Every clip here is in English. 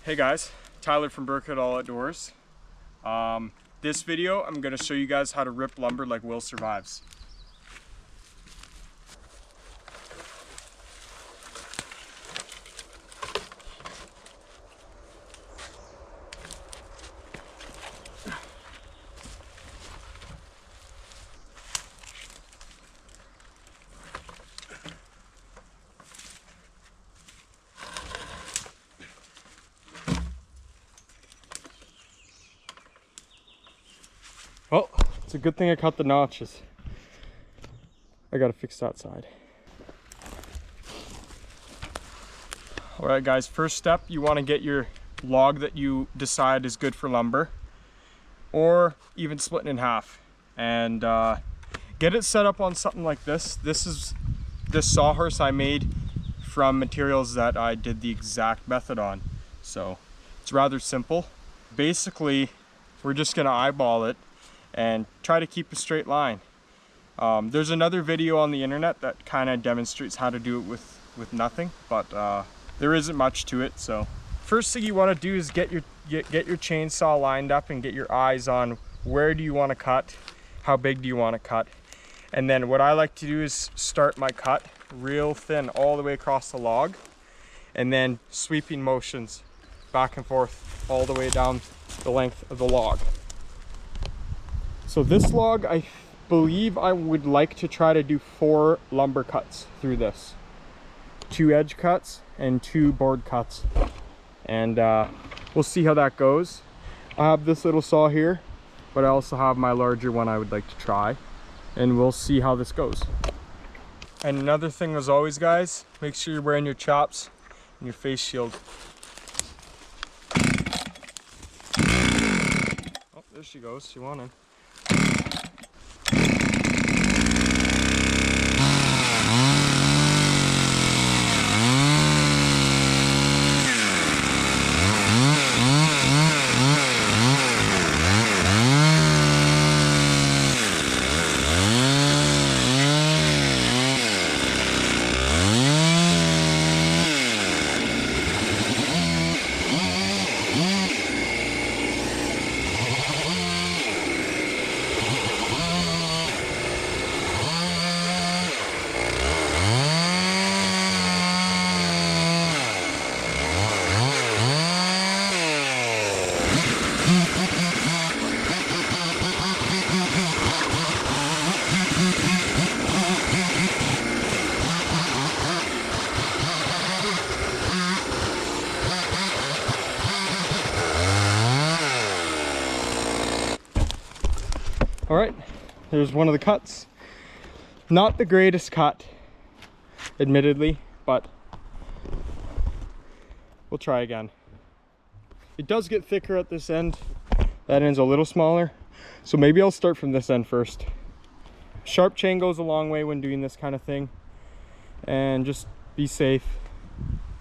Hey guys, Tyler from Burkett All Outdoors. This video, I'm going to show you guys how to rip lumber like Will Survives. Well, it's a good thing I cut the notches. I gotta fix that side. Alright guys, first step, you want to get your log that you decide is good for lumber, or even split it in half, and get it set up on something like this. This sawhorse I made from materials that I did the exact method on, so it's rather simple. Basically, we're just gonna eyeball it and try to keep a straight line. There's another video on the internet that kind of demonstrates how to do it with nothing, but there isn't much to it. So first thing you want to do is get your chainsaw lined up and get your eyes on where do you want to cut, how big do you want to cut. And then what I like to do is start my cut real thin all the way across the log, and then sweeping motions back and forth all the way down the length of the log. So this log, I believe I would like to try to do 4 lumber cuts through this. 2 edge cuts and 2 board cuts. And we'll see how that goes. I have this little saw here, but I also have my larger one I would like to try. And we'll see how this goes. And another thing as always guys, make sure you're wearing your chops and your face shield. Oh, there she goes, she wanted. All right, there's one of the cuts. Not the greatest cut, admittedly, but we'll try again. It does get thicker at this end. That end's a little smaller, so maybe I'll start from this end first. Sharp chain goes a long way when doing this kind of thing, and just be safe,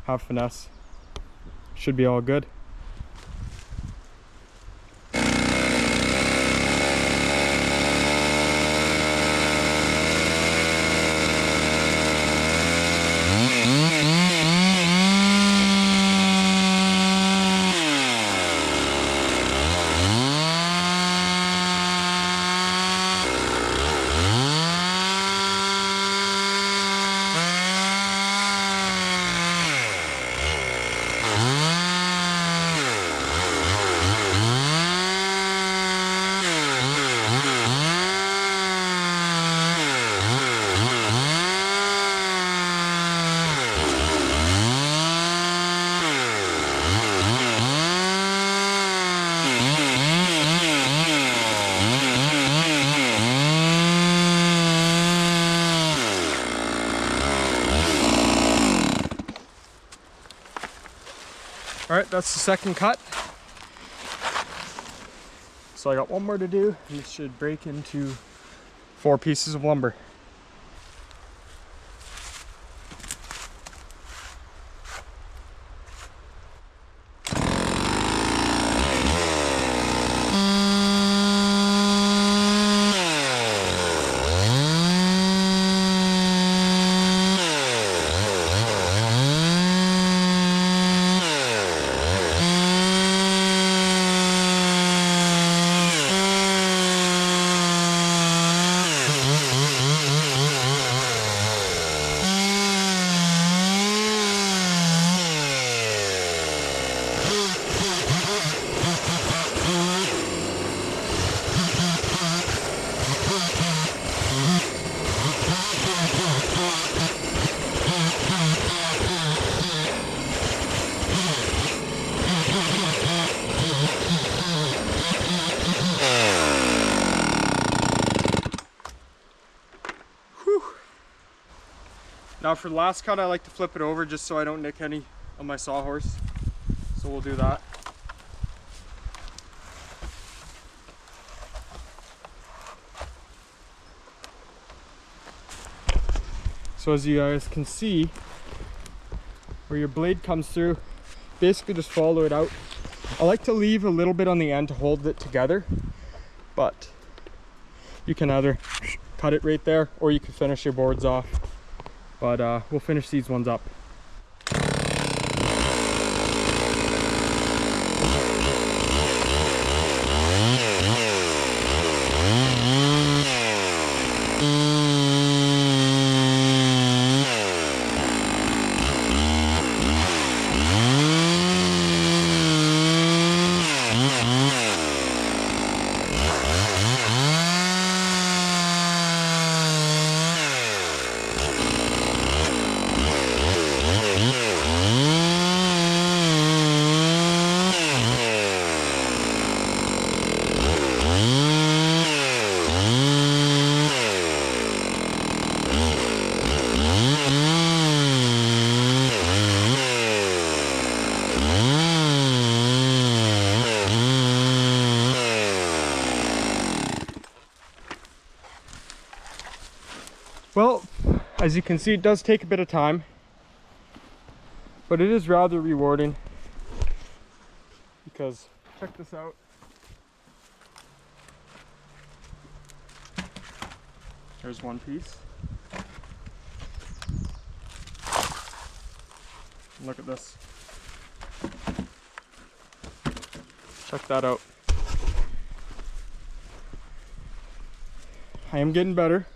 have finesse. Should be all good. All right, that's the second cut. So I got one more to do, and it should break into 4 pieces of lumber. Now for the last cut, I like to flip it over just so I don't nick any of my sawhorse. So we'll do that. So as you guys can see, where your blade comes through, basically just follow it out. I like to leave a little bit on the end to hold it together, but you can either cut it right there or you can finish your boards off. But we'll finish these ones up. Well, as you can see, it does take a bit of time, but it is rather rewarding because, check this out. There's one piece. Look at this. Check that out. I am getting better.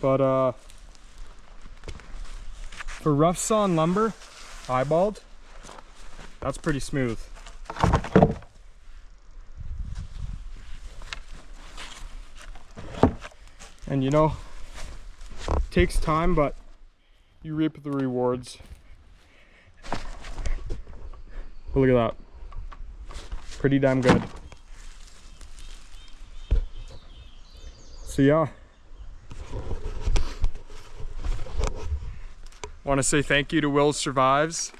But for rough sawn lumber, eyeballed, that's pretty smooth. And you know, it takes time, but you reap the rewards. But look at that. Pretty damn good. So yeah. I want to say thank you to willsurvives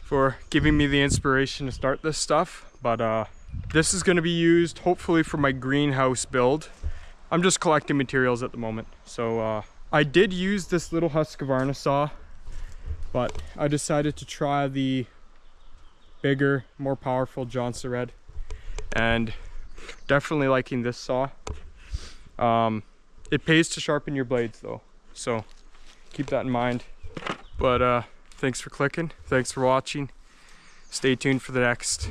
for giving me the inspiration to start this stuff. But this is going to be used hopefully for my greenhouse build. I'm just collecting materials at the moment. So I did use this little Husqvarna saw, but I decided to try the bigger, more powerful Johnson Red, and definitely liking this saw. It pays to sharpen your blades though, so keep that in mind. But thanks for clicking, thanks for watching. Stay tuned for the next.